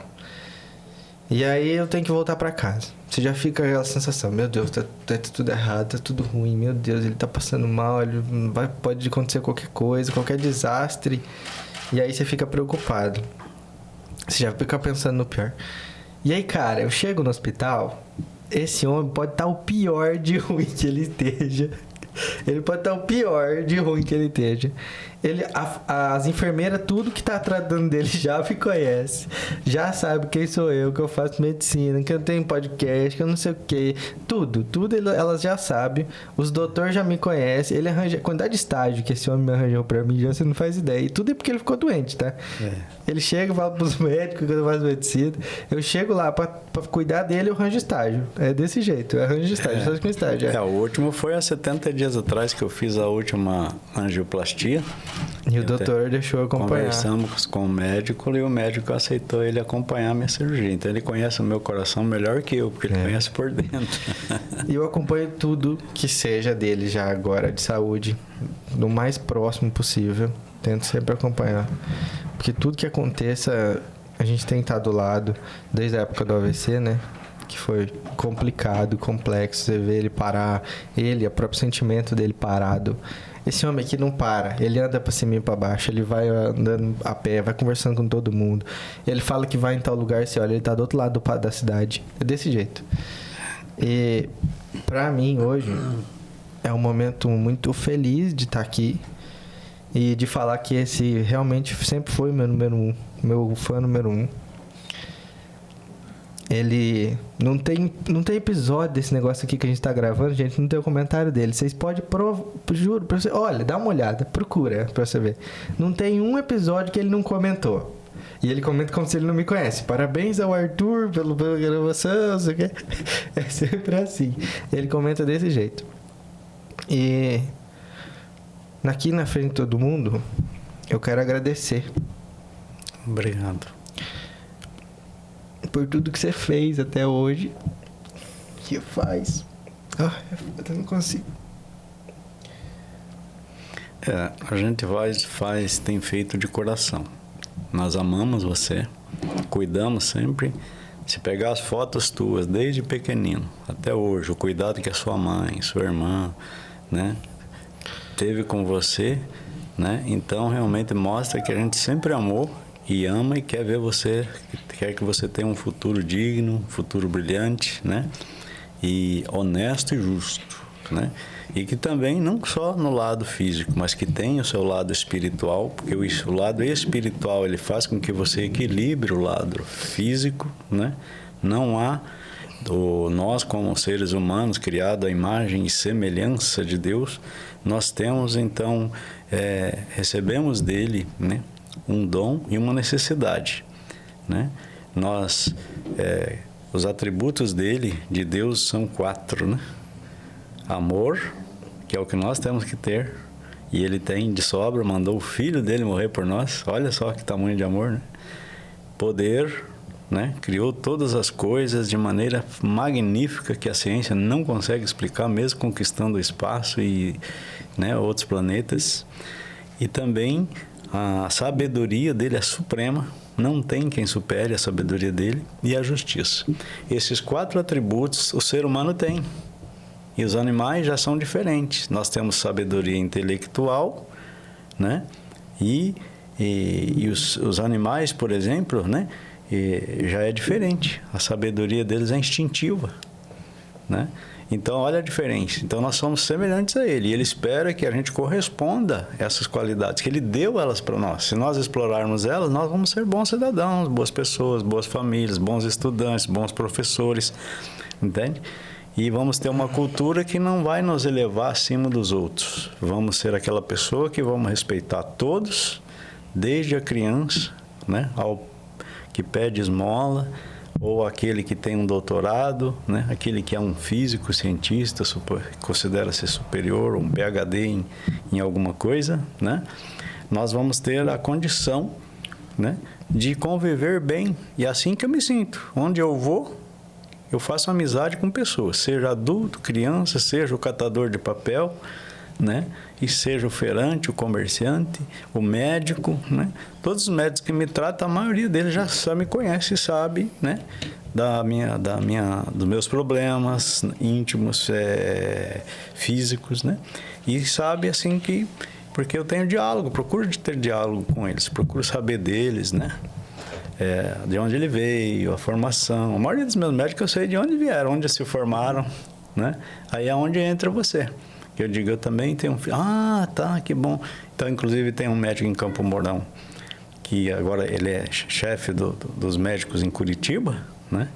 E aí eu tenho que voltar pra casa. Você já fica aquela sensação, meu Deus, tá tudo errado, tá tudo ruim, meu Deus, ele tá passando mal, pode acontecer qualquer coisa, qualquer desastre. E aí você fica preocupado. Você já fica pensando no pior. E aí, cara, eu chego no hospital, esse homem pode estar o pior de ruim que ele esteja. Ele pode estar o pior de ruim que ele esteja. As enfermeiras, tudo que tá tratando dele já me conhece. Já sabe quem sou eu, que eu faço medicina, que eu tenho podcast, que eu não sei o que. Tudo elas já sabem. Os doutores já me conhecem. Ele arranja... A quantidade de estágio que esse homem me arranjou pra mim, já você não faz ideia. E tudo é porque ele ficou doente, tá? Ele chega e fala pros médicos que eu faço medicina. Eu chego lá pra cuidar dele, eu arranjo estágio. É desse jeito, eu arranjo estágio, só com estágio. O último foi há 70 dias atrás que eu fiz a última angioplastia. E o doutor deixou acompanhar. Conversamos com o médico e o médico aceitou ele acompanhar a minha cirurgia. Então ele conhece o meu coração melhor que eu, porque ele conhece por dentro. E eu acompanho tudo que seja dele já agora, de saúde, no mais próximo possível. Tento sempre acompanhar. Porque tudo que aconteça, a gente tem que estar do lado, desde a época do AVC, né? Que foi complicado, complexo. Você vê ele parar, o próprio sentimento dele parado. Esse homem aqui não para, ele anda pra cima e pra baixo, ele vai andando a pé, vai conversando com todo mundo. Ele fala que vai em tal lugar, você olha, ele tá do outro lado da cidade. É desse jeito. E pra mim, hoje, é um momento muito feliz de estar aqui e de falar que esse realmente sempre foi meu número 1, meu fã número 1. Ele... Não tem episódio desse negócio aqui que a gente tá gravando, gente, não tem o comentário dele. Vocês podem juro pra você... Olha, dá uma olhada, procura pra você ver. Não tem um episódio que ele não comentou. E ele comenta como se ele não me conhece. Parabéns ao Arthur pela gravação, não sei o quê. É sempre assim. Ele comenta desse jeito. E... Aqui na frente de todo mundo, eu quero agradecer. Obrigado. Por tudo que você fez até hoje. Que faz. Eu não consigo. A gente tem feito de coração. Nós amamos você, cuidamos sempre. Se pegar as fotos tuas, desde pequenino até hoje, o cuidado que a sua mãe, sua irmã, né, teve com você, né? Então realmente mostra que a gente sempre amou e ama e quer ver você, quer que você tenha um futuro digno, um futuro brilhante, né? E honesto e justo, né? E que também, não só no lado físico, mas que tenha o seu lado espiritual, porque o lado espiritual ele faz com que você equilibre o lado físico, né? Não há, nós como seres humanos, criados à imagem e semelhança de Deus, nós temos então, recebemos dele, né? Um dom e uma necessidade, né? Nós, os atributos dele, de Deus, são 4, né? Amor, que é o que nós temos que ter, e ele tem de sobra, mandou o filho dele morrer por nós. Olha só que tamanho de amor, né? Poder, né? Criou todas as coisas de maneira magnífica que a ciência não consegue explicar, mesmo conquistando o espaço e, né, outros planetas. E também a sabedoria dele é suprema, não tem quem supere a sabedoria dele, e a justiça. Esses 4 atributos o ser humano tem. E os animais já são diferentes. Nós temos sabedoria intelectual, né? E os animais, por exemplo, né? Já é diferente. A sabedoria deles é instintiva, né? Então, olha a diferença. Então, nós somos semelhantes a ele. E ele espera que a gente corresponda a essas qualidades, que ele deu elas para nós. Se nós explorarmos elas, nós vamos ser bons cidadãos, boas pessoas, boas famílias, bons estudantes, bons professores, entende? E vamos ter uma cultura que não vai nos elevar acima dos outros. Vamos ser aquela pessoa que vamos respeitar todos, desde a criança, né, ao que pede esmola, ou aquele que tem um doutorado, né, aquele que é um físico, cientista, considera-se superior, um PhD em alguma coisa, né? Nós vamos ter a condição, né, de conviver bem. E é assim que eu me sinto. Onde eu vou, eu faço amizade com pessoas, seja adulto, criança, seja o catador de papel, né? E seja o feirante, o comerciante, o médico, né? Todos os médicos que me tratam, a maioria deles já me conhece e sabe, né? Dos meus problemas íntimos, físicos, né? E sabe assim que, porque eu tenho diálogo, procuro ter diálogo com eles, procuro saber deles, né? De onde ele veio, a formação. A maioria dos meus médicos eu sei de onde vieram, onde se formaram, né? Aí é onde entra você. Eu digo, eu também tenho um filho. Ah, tá, que bom. Então, inclusive, tem um médico em Campo Mourão, que agora ele é chefe dos médicos em Curitiba, né?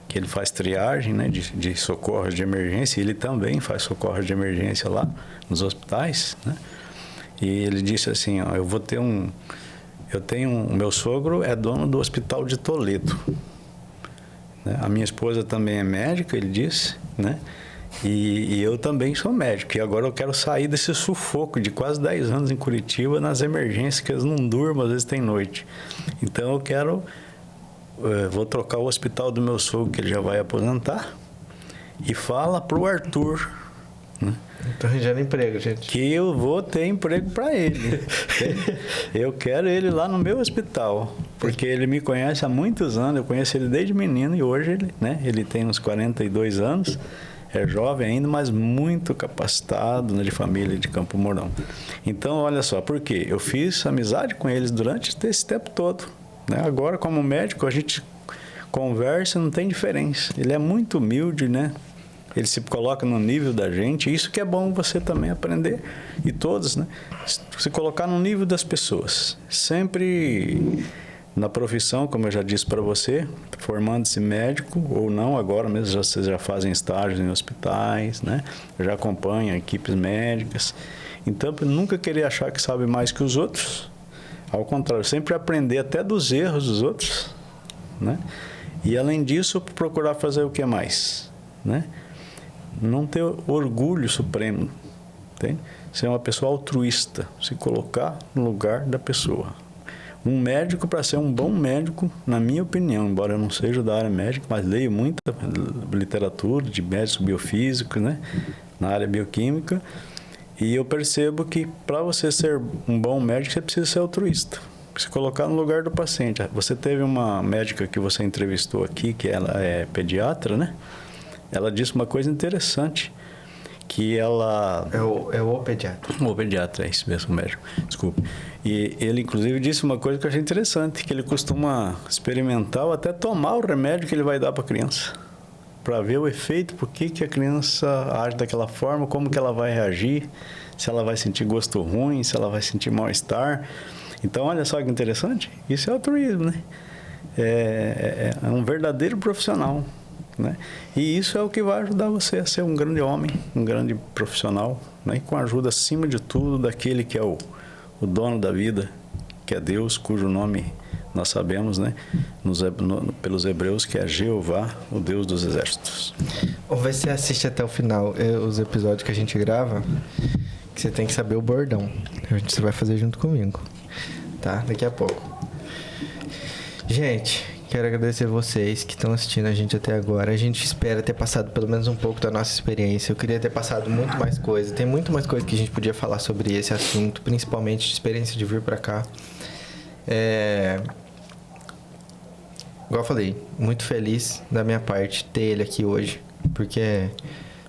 Que ele faz triagem, né, de socorros de emergência. E ele também faz socorros de emergência lá nos hospitais, né? E ele disse assim, ó, o meu sogro é dono do Hospital de Toledo, né? A minha esposa também é médica, ele disse, né? E eu também sou médico. E agora eu quero sair desse sufoco de quase 10 anos em Curitiba, nas emergências, que eles não durmam, às vezes tem noite. Então vou trocar o hospital do meu sogro, que ele já vai aposentar, e fala pro Arthur, né? Tô arranjando emprego, gente. Que eu vou ter emprego para ele. Eu quero ele lá no meu hospital, porque ele me conhece há muitos anos, eu conheço ele desde menino, e hoje ele tem uns 42 anos, é jovem ainda, mas muito capacitado, né, de família de Campo Mourão. Então, olha só, por quê? Eu fiz amizade com eles durante esse tempo todo, né? Agora, como médico, a gente conversa, não tem diferença. Ele é muito humilde, né? Ele se coloca no nível da gente, isso que é bom você também aprender, e todos, né? Se colocar no nível das pessoas. Sempre na profissão, como eu já disse para você, formando-se médico ou não, agora mesmo vocês já fazem estágios em hospitais, né? Já acompanham equipes médicas. Então, nunca querer achar que sabe mais que os outros. Ao contrário, sempre aprender até dos erros dos outros, né? E, além disso, procurar fazer o que mais, né? Não ter orgulho supremo, entende? Ser uma pessoa altruísta, se colocar no lugar da pessoa. Um médico, para ser um bom médico, na minha opinião, embora eu não seja da área médica, mas leio muita literatura de médicos biofísicos, né, na área bioquímica, e eu percebo que para você ser um bom médico, você precisa ser altruísta, se colocar no lugar do paciente. Você teve uma médica que você entrevistou aqui, que ela é pediatra, né? Ela disse uma coisa interessante, que ela... É o pediatra. O pediatra, é isso mesmo, o médico, desculpa. E ele, inclusive, disse uma coisa que eu achei interessante, que ele costuma experimentar ou até tomar o remédio que ele vai dar para a criança, para ver o efeito, por que a criança age daquela forma, como que ela vai reagir, se ela vai sentir gosto ruim, se ela vai sentir mal-estar. Então, olha só que interessante, isso é altruísmo, né? É um verdadeiro profissional, né? E isso é o que vai ajudar você a ser um grande homem, um grande profissional, né? E com a ajuda, acima de tudo, daquele que é o dono da vida, que é Deus, cujo nome nós sabemos, né? Pelos hebreus, que é Jeová, o Deus dos exércitos. Ou você assiste até o final os episódios que a gente grava, que você tem que saber o bordão. Você vai fazer junto comigo, tá? Daqui a pouco. Gente, quero agradecer vocês que estão assistindo a gente até agora. A gente espera ter passado pelo menos um pouco da nossa experiência. Eu queria ter passado muito mais coisa. Tem muito mais coisa que a gente podia falar sobre esse assunto, principalmente de experiência de vir pra cá. Igual eu falei, muito feliz da minha parte ter ele aqui hoje, porque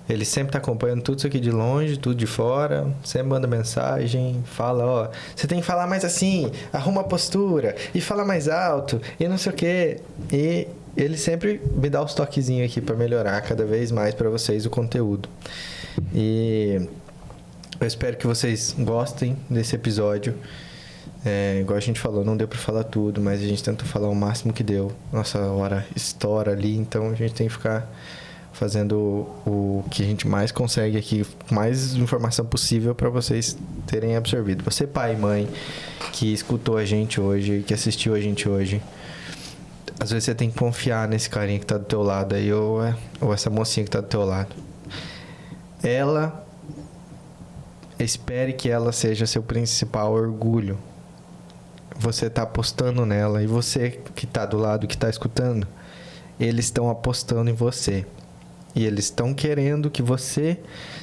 ele sempre tá acompanhando tudo isso aqui de longe, tudo de fora, sempre manda mensagem, fala, ó, você tem que falar mais assim, arruma a postura, e fala mais alto, e não sei o quê. E ele sempre me dá os toquezinhos aqui para melhorar cada vez mais para vocês o conteúdo. E eu espero que vocês gostem desse episódio. Igual a gente falou, não deu pra falar tudo, mas a gente tentou falar o máximo que deu. Nossa hora estoura ali, então a gente tem que ficar fazendo o que a gente mais consegue aqui, mais informação possível para vocês terem absorvido. Você, pai e mãe, que escutou a gente hoje, que assistiu a gente hoje, às vezes você tem que confiar nesse carinha que tá do teu lado aí, ou essa mocinha que tá do teu lado. Espere que ela seja seu principal orgulho. Você tá apostando nela, e você que tá do lado, que tá escutando, eles estão apostando em você. E eles estão querendo que você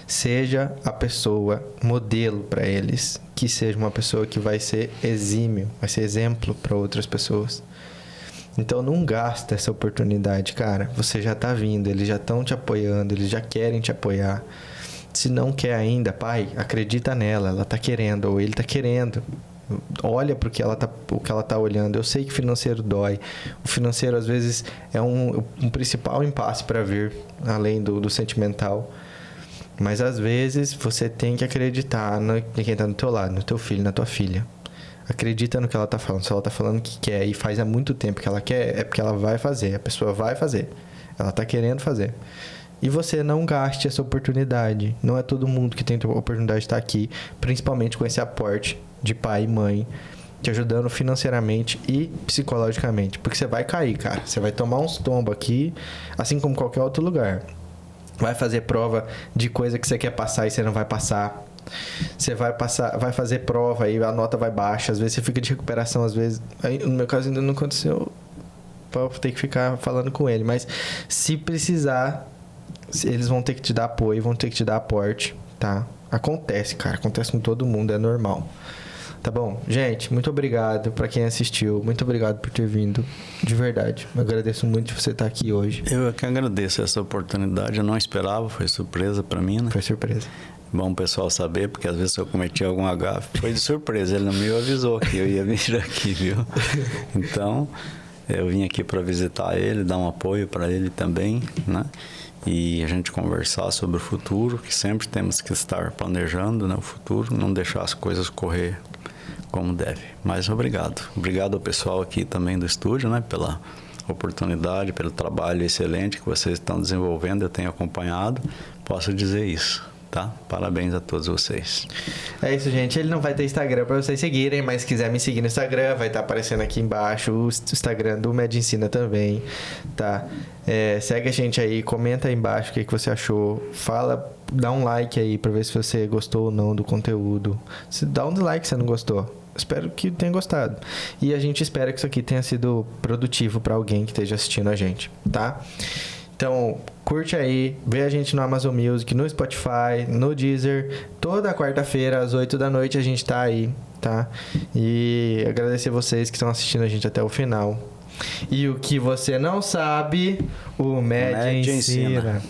seja a pessoa modelo para eles, que seja uma pessoa que vai ser exímio, vai ser exemplo para outras pessoas. Então não gasta essa oportunidade, cara. Você já tá vindo, eles já estão te apoiando, eles já querem te apoiar. Se não quer ainda, pai, acredita nela, ela tá querendo, ou ele tá querendo. Olha pro que ela tá olhando. Eu sei que financeiro dói. O financeiro às vezes é um principal impasse para vir, além do sentimental. Mas às vezes você tem que acreditar em quem tá do teu lado, no teu filho, na tua filha. Acredita no que ela tá falando. Se ela tá falando que quer e faz há muito tempo que ela quer, é porque ela vai fazer. A pessoa vai fazer. Ela tá querendo fazer. E você não gaste essa oportunidade. Não é todo mundo que tem a oportunidade de estar aqui, principalmente com esse aporte de pai e mãe, te ajudando financeiramente e psicologicamente. Porque você vai cair, cara. Você vai tomar uns tombos aqui, assim como qualquer outro lugar. Vai fazer prova de coisa que você quer passar e você não vai passar. Você vai fazer prova e a nota vai baixa. Às vezes você fica de recuperação, às vezes... Aí, no meu caso ainda não aconteceu, pra eu ter que ficar falando com ele. Mas se precisar, eles vão ter que te dar apoio, vão ter que te dar aporte, tá? Acontece, cara. Acontece com todo mundo, é normal. Tá bom? Gente, muito obrigado pra quem assistiu. Muito obrigado por ter vindo. De verdade. Eu agradeço muito de você estar aqui hoje. Eu que agradeço essa oportunidade. Eu não esperava, foi surpresa pra mim, né? Foi surpresa. Bom o pessoal saber, porque às vezes eu cometi algum agafe. Foi de surpresa, ele não me avisou que eu ia vir aqui, viu? Então, eu vim aqui para visitar ele, dar um apoio para ele também, né? E a gente conversar sobre o futuro, que sempre temos que estar planejando, né, o futuro, não deixar as coisas correr como deve. Mas obrigado. Obrigado ao pessoal aqui também do estúdio, né, pela oportunidade, pelo trabalho excelente que vocês estão desenvolvendo, eu tenho acompanhado, posso dizer isso. Tá? Parabéns a todos vocês. É isso, gente. Ele não vai ter Instagram para vocês seguirem, mas se quiser me seguir no Instagram, vai estar aparecendo aqui embaixo o Instagram do Medicina também, tá? Segue a gente aí, comenta aí embaixo o que você achou, fala, dá um like aí para ver se você gostou ou não do conteúdo. Se dá um dislike se você não gostou. Espero que tenha gostado. E a gente espera que isso aqui tenha sido produtivo para alguém que esteja assistindo a gente, tá? Então, curte aí, vê a gente no Amazon Music, no Spotify, no Deezer. Toda quarta-feira, às 8 da noite, a gente tá aí, tá? E agradecer vocês que estão assistindo a gente até o final. E o que você não sabe, o Med ensina.